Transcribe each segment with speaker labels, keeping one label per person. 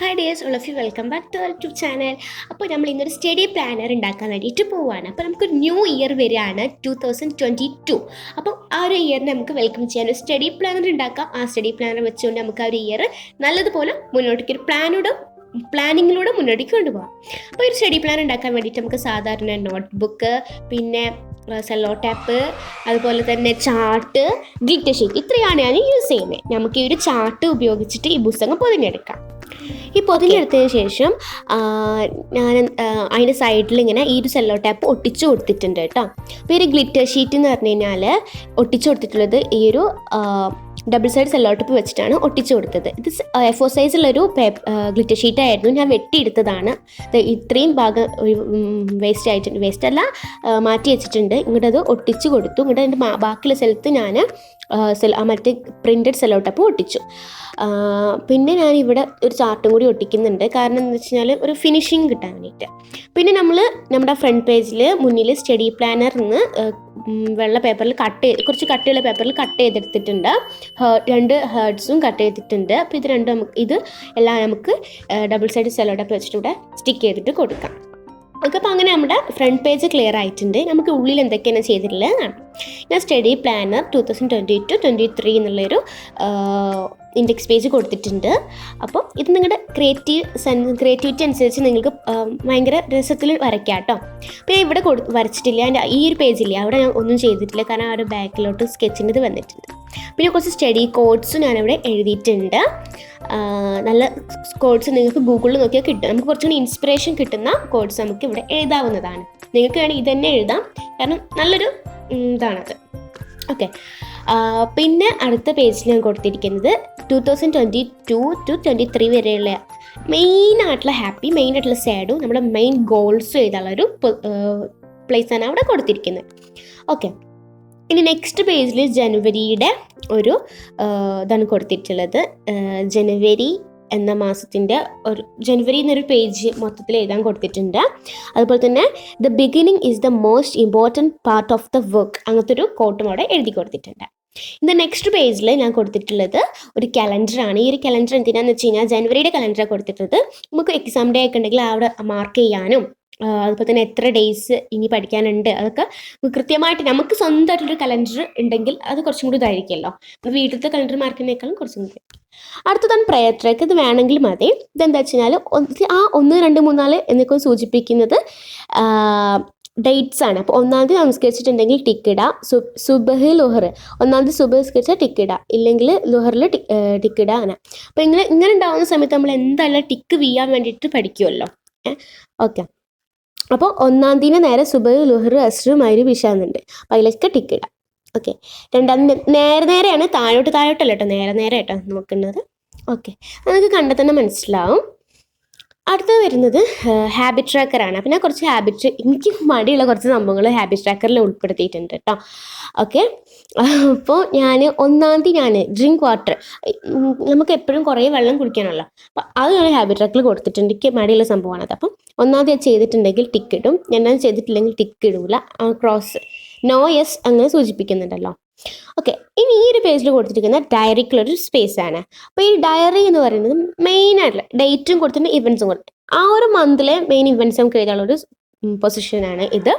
Speaker 1: Hi dears all of you welcome back to our YouTube channel. അപ്പോൾ നമ്മൾ ഇന്നൊരു study planar ഉണ്ടാക്കാൻ വേണ്ടിയിട്ട് പോവുകയാണ്. അപ്പോൾ നമുക്ക് ന്യൂ ഇയർ വരികയാണ് 2022. അപ്പോൾ ആ ഒരു ഇയറിനെ നമുക്ക് വെൽക്കം ചെയ്യാൻ ഒരു സ്റ്റഡി പ്ലാനർ ഉണ്ടാക്കാം. ആ സ്റ്റഡി പ്ലാനർ വെച്ചുകൊണ്ട് നമുക്ക് ആ ഒരു ഇയർ നല്ലതുപോലെ മുന്നോട്ടേക്ക് ഒരു പ്ലാനിങ്ങിലൂടെ മുന്നോട്ടേക്ക് കൊണ്ടുപോകാം. അപ്പോൾ ഒരു സ്റ്റഡി പ്ലാൻ ഉണ്ടാക്കാൻ വേണ്ടിയിട്ട് നമുക്ക് സാധാരണ നോട്ട്ബുക്ക്, പിന്നെ സെല്ലോ ടാപ്പ്, അതുപോലെ തന്നെ ചാർട്ട്, ഗ്ലിറ്റർ ഷീറ്റ്, ഇത്രയാണ് ഞാൻ യൂസ് ചെയ്യുന്നത്. നമുക്ക് ഈ ഒരു ചാർട്ട് ഉപയോഗിച്ചിട്ട് ഈ പുസ്തകം പൊതിഞ്ഞെടുക്കാം. ഈ പൊതിഞ്ഞെടുത്തതിന് ശേഷം ഞാൻ അതിൻ്റെ സൈഡിൽ ഇങ്ങനെ ഈ ഒരു സെല്ലോ ടാപ്പ് ഒട്ടിച്ചു കൊടുത്തിട്ടുണ്ട് കേട്ടോ. അപ്പോൾ ഈ ഒരു ഗ്ലിറ്റർ ഷീറ്റ് എന്ന് പറഞ്ഞു കഴിഞ്ഞാൽ ഒട്ടിച്ചു കൊടുത്തിട്ടുള്ളത് ഈ ഒരു ഡബിൾ സൈഡ് സെല്ലോ ടാപ്പ് വെച്ചിട്ടാണ് ഒട്ടിച്ചു കൊടുത്തത്. ഇത് A4 സൈസുള്ളൊരു ഗ്ലിറ്റർ ഷീറ്റ് ആയിരുന്നു. ഞാൻ വെട്ടിയെടുത്തതാണ്. ഇത്രയും ഭാഗം വേസ്റ്റ് അല്ല, മാറ്റി വെച്ചിട്ടുണ്ട്. ഇങ്ങോട്ട് അത് ഒട്ടിച്ചു കൊടുത്തു. ഇങ്ങോട്ട് അതിൻ്റെ ബാക്കിയുള്ള സ്ഥലത്ത് ഞാൻ മറ്റേ പ്രിൻറ്റഡ് സെല്ലോ ടാപ്പ് ഒട്ടിച്ചു. പിന്നെ ഞാൻ ഇവിടെ ഒരു ചാർട്ടും കൂടി ഒട്ടിക്കുന്നുണ്ട്. കാരണം എന്താ വെച്ച് കഴിഞ്ഞാൽ ഒരു ഫിനിഷിങ് കിട്ടാൻ വേണ്ടിയിട്ട്. പിന്നെ നമ്മൾ നമ്മുടെ ഫ്രണ്ട് പേജിൽ മുന്നിൽ സ്റ്റഡി പ്ലാനറിന്ന് വെള്ള പേപ്പറിൽ കുറച്ച് കട്ടിയുള്ള പേപ്പറിൽ കട്ട് ചെയ്തെടുത്തിട്ടുണ്ട്. 2 ഹേർട്സും കട്ട് ചെയ്തിട്ടുണ്ട്. അപ്പോൾ ഇത് രണ്ടും ഇത് എല്ലാം നമുക്ക് ഡബിൾ സൈഡ് സെല്ലോ ടാപ്പ് വെച്ചിട്ട് ഇവിടെ സ്റ്റിക്ക് ചെയ്തിട്ട് കൊടുക്കാം. ഓക്കെ, അപ്പോൾ അങ്ങനെ നമ്മുടെ ഫ്രണ്ട് പേജ് ക്ലിയർ ആയിട്ടുണ്ട്. നമുക്ക് ഉള്ളിൽ എന്തൊക്കെയാണ് ചെയ്തിട്ടുള്ളത് കാണാം. ഞാൻ സ്റ്റഡി പ്ലാനർ 2022-23 എന്നുള്ളൊരു ഇൻഡെക്സ് പേജ് കൊടുത്തിട്ടുണ്ട്. അപ്പോൾ ഇത് നിങ്ങളുടെ ക്രിയേറ്റിവിറ്റി അനുസരിച്ച് നിങ്ങൾക്ക് ഭയങ്കര രസത്തിൽ വരയ്ക്കാം കേട്ടോ. അപ്പോൾ ഞാൻ ഇവിടെ വരച്ചിട്ടില്ല. എൻ്റെ ഈ ഒരു പേജില്ലേ, അവിടെ ഞാൻ ഒന്നും ചെയ്തിട്ടില്ല. കാരണം ആ ഒരു ബാക്കിലോട്ട് സ്കെച്ചിൻ്റെ ഇത് വന്നിട്ടുണ്ട്. പിന്നെ കുറച്ച് സ്റ്റഡി കോഡ്സും ഞാനിവിടെ എഴുതിയിട്ടുണ്ട്. നല്ല കോഡ്സ് നിങ്ങൾക്ക് ഗൂഗിളിൽ നോക്കിയാൽ കിട്ടും. നമുക്ക് കുറച്ചുകൂടി ഇൻസ്പിറേഷൻ കിട്ടുന്ന കോഡ്സ് നമുക്ക് ഇവിടെ എഴുതാവുന്നതാണ്. നിങ്ങൾക്ക് വേണമെങ്കിൽ ഇതന്നെ എഴുതാം, കാരണം നല്ലൊരു ഇതാണത്. ഓക്കെ, പിന്നെ അടുത്ത പേജിൽ ഞാൻ കൊടുത്തിരിക്കുന്നത് 2022-23 വരെയുള്ള മെയിനായിട്ടുള്ള മെയിനായിട്ടുള്ള സാഡും നമ്മുടെ മെയിൻ ഗോൾസും എഴുതാനുള്ളൊരു പ്ലേസാണ് അവിടെ കൊടുത്തിരിക്കുന്നത്. ഓക്കെ, ഇനി നെക്സ്റ്റ് പേജിൽ ജനുവരിയുടെ ഒരു ഇതാണ് കൊടുത്തിട്ടുള്ളത്. ജനുവരി എന്ന മാസത്തിൻ്റെ ജനുവരി എന്നൊരു പേജ് മൊത്തത്തിൽ എഴുതാൻ കൊടുത്തിട്ടുണ്ട്. അതുപോലെ തന്നെ the beginning is the most important part of the work, അങ്ങനത്തെ ഒരു കോട്ടും അവിടെ എഴുതി കൊടുത്തിട്ടുണ്ട്. ഇന്ന് നെക്സ്റ്റ് പേജിൽ ഞാൻ കൊടുത്തിട്ടുള്ളത് ഒരു കലണ്ടറാണ്. ഈ ഒരു കലണ്ടർ എന്തിനാന്ന് വെച്ച് കഴിഞ്ഞാൽ ജനുവരിയുടെ കലണ്ടറാണ് കൊടുത്തിട്ടുള്ളത്. നമുക്ക് എക്സാം ഡേ ഒക്കെ ഉണ്ടെങ്കിൽ അവിടെ മാർക്ക് ചെയ്യാനും അതുപോലെ തന്നെ എത്ര ഡേയ്സ് ഇനി പഠിക്കാനുണ്ട് അതൊക്കെ കൃത്യമായിട്ട് നമുക്ക് സ്വന്തമായിട്ടൊരു കലണ്ടർ ഉണ്ടെങ്കിൽ അത് കുറച്ചും കൂടി ഇതായിരിക്കുമല്ലോ. വീട്ടിലത്തെ കലണ്ടർ മാർക്കിനേക്കാളും കുറച്ചും കൂടി. അടുത്തതാണ് പ്രയർ ട്രാക്ക്. ഇത് വേണമെങ്കിൽ മതി. ഇതെന്താ വെച്ച് കഴിഞ്ഞാൽ ആ 1, 2, 3, 4 എന്നൊക്കെ സൂചിപ്പിക്കുന്നത് ഡേറ്റ്സ് ആണ്. അപ്പോൾ 1-ാം തീയതി നമസ്കരിച്ചിട്ടുണ്ടെങ്കിൽ ടിക്കിടുക. സുബഹ് ലുഹർ 1-ാം തീയതി സുബഹ് നമസ്കരിച്ചാൽ ടിക്കിടുക, ഇല്ലെങ്കിൽ ലുഹറിൽ ടിക്കിടുക. അങ്ങനെ അപ്പോൾ ഇങ്ങനെ ഉണ്ടാകുന്ന സമയത്ത് നമ്മൾ എന്തായാലും ടിക്ക് വീഴാൻ വേണ്ടിയിട്ട് പഠിക്കുമല്ലോ. ഓക്കെ, അപ്പോൾ 1-ാം തീയതി നേരെ സുബഹ് ലുഹർ അസ്ർ മഗ്രിബ് ഇശാ എന്നുണ്ട്. അപ്പോൾ അതിലൊക്കെ ടിക്കിടാം. ഓക്കെ, 2-ാം നേരെയാണ്, താഴോട്ടല്ല കേട്ടോ, നേരെ കേട്ടോ നോക്കുന്നത്. ഓക്കെ, നമുക്ക് കണ്ടാൽ തന്നെ മനസ്സിലാവും. അടുത്തത് വരുന്നത് ഹാബിറ്റ് ട്രാക്കറാണ്. അപ്പോൾ ഞാൻ കുറച്ച് എനിക്ക് മടിയുള്ള കുറച്ച് സംഭവങ്ങൾ ഹാബിറ്റ് ട്രാക്കറിൽ ഉൾപ്പെടുത്തിയിട്ടുണ്ട് കേട്ടോ. ഓക്കെ, അപ്പോൾ ഞാൻ 1-ാം തീയതി ഞാൻ ഡ്രിങ്ക് വാട്ടർ, നമുക്ക് എപ്പോഴും കുറേ വെള്ളം കുടിക്കാനല്ലോ, അപ്പോൾ അത് ഞാൻ ഹാബിറ്റ് ട്രാക്കറിൽ കൊടുത്തിട്ടുണ്ട്. എനിക്ക് മടിയുള്ള സംഭവമാണത്. അപ്പം 1-ാം തീയതി ചെയ്തിട്ടുണ്ടെങ്കിൽ ടിക്ക് ഇടും, 2-ാം തീയതി ചെയ്തിട്ടില്ലെങ്കിൽ ടിക്ക് ഇടൂല. ക്രോസ് നോ യെസ് അങ്ങനെ സൂചിപ്പിക്കുന്നുണ്ടല്ലോ. ഓക്കെ, ഇനി ഈ ഒരു പേജിൽ കൊടുത്തിരിക്കുന്ന ഡയറിക്കുള്ളൊരു സ്പേസ് ആണ്. അപ്പോൾ ഈ ഡയറി എന്ന് പറയുന്നത് മെയിനായിട്ടുള്ള ഡേറ്റും കൊടുത്തിട്ടുണ്ട്, ഇവൻസും കൊടുത്തിട്ടുണ്ട്. ആ ഒരു മന്തിലെ മെയിൻ ഇവൻസ് നമുക്ക് എഴുതാനുള്ളൊരു പൊസിഷനാണ് ഇത്.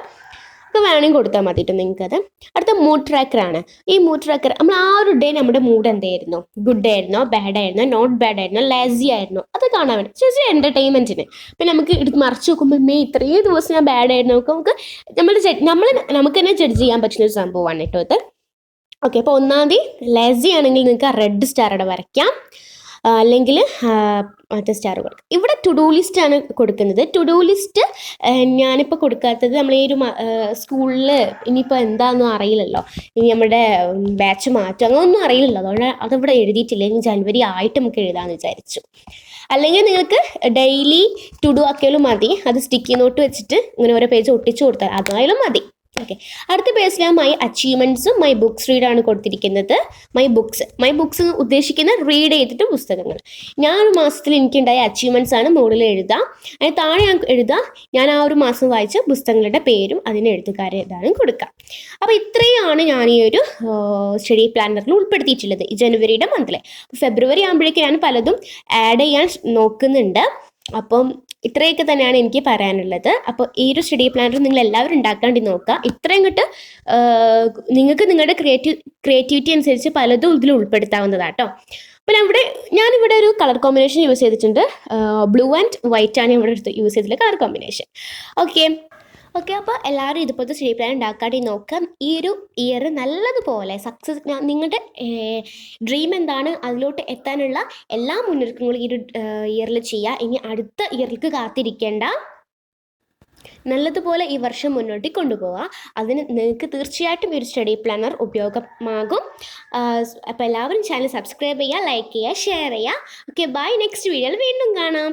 Speaker 1: അപ്പോൾ വേണമെങ്കിൽ കൊടുത്താൽ മതിയിട്ട് നിങ്ങൾക്കത്. അടുത്ത മൂഡ് ട്രാക്കറാണ്. ഈ മൂഡ് ട്രാക്കർ നമ്മൾ ആ ഒരു ഡേ നമ്മുടെ മൂഡ് എന്തായിരുന്നു, ഗുഡ് ആയിരുന്നോ, ബാഡ് ആയിരുന്നോ, നോട്ട് ബാഡ് ആയിരുന്നോ, ലാസി ആയിരുന്നോ, അത് കാണാൻ വേണ്ടി ജസ്റ്റ് എൻ്റർടൈൻമെൻറ്റിന്. പിന്നെ നമുക്ക് മറിച്ച് നോക്കുമ്പോൾ ഇത്രയും ദിവസം ഞാൻ ബാഡ് ആയിരുന്നു നമുക്ക് നമുക്ക് തന്നെ ജഡ്ജ് ചെയ്യാൻ പറ്റുന്ന ഒരു സംഭവമാണ് കേട്ടോ ഇത്. ഓക്കെ, അപ്പോൾ 1-ാം തീയതി ലാസി ആണെങ്കിൽ നിങ്ങൾക്ക് റെഡ് സ്റ്റാർ അവിടെ വരയ്ക്കാം, അല്ലെങ്കിൽ മറ്റേ സ്റ്റാർ കൊടുക്കാം. ഇവിടെ ടു ഡു ലിസ്റ്റ് ആണ് കൊടുക്കുന്നത്. ടു ഡു ലിസ്റ്റ് ഞാനിപ്പോൾ കൊടുക്കാത്തത് നമ്മൾ ഈ ഒരു സ്കൂളിൽ ഇനിയിപ്പോൾ എന്താണെന്നും അറിയില്ലല്ലോ, ഇനി നമ്മുടെ ബാച്ച് മാറ്റം അങ്ങനെയൊന്നും അറിയില്ലല്ലോ, അതുകൊണ്ട് അതിവിടെ എഴുതിയിട്ടില്ല. ഇനി ജനുവരി ആയിട്ട് നമുക്ക് എഴുതാമെന്ന് വിചാരിച്ചു. അല്ലെങ്കിൽ നിങ്ങൾക്ക് ഡെയിലി ടു ഡു ആക്കിയാലും മതി, അത് സ്റ്റിക്കി നോട്ട് വെച്ചിട്ട് ഇങ്ങനെ ഓരോ പേജ് ഒട്ടിച്ചു കൊടുത്താൽ അതായാലും മതി. ഓക്കെ, അടുത്ത പേജിൽ ഞാൻ മൈ അച്ചീവ്മെൻറ്റ്സും മൈ ബുക്സ് റീഡാണ് കൊടുത്തിരിക്കുന്നത്. മൈ ബുക്സ് ഉദ്ദേശിക്കുന്ന റീഡ് ചെയ്തിട്ട് പുസ്തകങ്ങൾ. ഞാൻ ഒരു മാസത്തിൽ എനിക്കുണ്ടായ അച്ചീവ്മെൻറ്റ്സ് ആണ് മുകളിൽ എഴുതാം. അതിന് താഴെ ഞാൻ എഴുതാം ഞാൻ ആ ഒരു മാസം വായിച്ച പുസ്തകങ്ങളുടെ പേരും അതിന് എഴുത്തുകാരെ ഏതാനും കൊടുക്കാം. അപ്പോൾ ഇത്രയാണ് ഞാൻ ഈ ഒരു സ്റ്റഡി പ്ലാനറിൽ ഉൾപ്പെടുത്തിയിട്ടുള്ളത് ഈ ജനുവരിയുടെ മന്തിൽ. ഫെബ്രുവരി ആകുമ്പോഴേക്കും ഞാൻ പലതും ആഡ് ചെയ്യാൻ നോക്കുന്നുണ്ട്. അപ്പം ഇത്രയൊക്കെ തന്നെയാണ് എനിക്ക് പറയാനുള്ളത്. അപ്പോൾ ഈ ഒരു സ്റ്റഡി പ്ലാനർ നിങ്ങൾ എല്ലാവരും ഉണ്ടാക്കാണ്ടി നോക്കുക. ഇത്രയും കിട്ട് നിങ്ങൾക്ക് നിങ്ങളുടെ ക്രിയേറ്റിവിറ്റി അനുസരിച്ച് പലതും ഇതിൽ ഉൾപ്പെടുത്താവുന്നതാട്ടോ. അപ്പോൾ ഞാനിവിടെ ഒരു കളർ കോമ്പിനേഷൻ യൂസ് ചെയ്തിട്ടുണ്ട്. ബ്ലൂ ആൻഡ് വൈറ്റ് ആണ് ഇവിടെ യൂസ് ചെയ്തിട്ടുള്ള കളർ കോമ്പിനേഷൻ. ഓക്കെ, അപ്പോൾ എല്ലാവരും ഇതുപോലത്തെ സ്റ്റഡി പ്ലാൻ ഉണ്ടാക്കാണ്ടി നോക്കാം. ഈ ഒരു ഇയർ നല്ലതുപോലെ സക്സസ്, നിങ്ങളുടെ ഡ്രീം എന്താണ് അതിലോട്ട് എത്താനുള്ള എല്ലാ മുന്നൊരുക്കങ്ങളും ഈ ഒരു ഇയറിൽ ചെയ്യുക. ഇനി അടുത്ത ഇയറിലേക്ക് കാത്തിരിക്കേണ്ട, നല്ലതുപോലെ ഈ വർഷം മുന്നോട്ട് കൊണ്ടുപോവുക. അതിന് നിങ്ങൾക്ക് തീർച്ചയായിട്ടും ഈ ഒരു സ്റ്റഡി പ്ലാനർ ഉപയോഗമാകും. അപ്പോൾ എല്ലാവരും ചാനൽ സബ്സ്ക്രൈബ് ചെയ്യുക, ലൈക്ക് ചെയ്യുക, ഷെയർ ചെയ്യുക. Okay, bye. നെക്സ്റ്റ് വീഡിയോയിൽ വീണ്ടും കാണാം.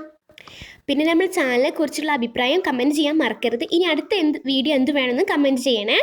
Speaker 1: പിന്നെ നമ്മൾ ചാനലിനെ കുറിച്ചുള്ള അഭിപ്രായം കമൻറ്റ് ചെയ്യാൻ മറക്കരുത്. ഇനി അടുത്ത വീഡിയോ എന്ത് വേണമെന്ന് കമൻറ്റ് ചെയ്യണേ.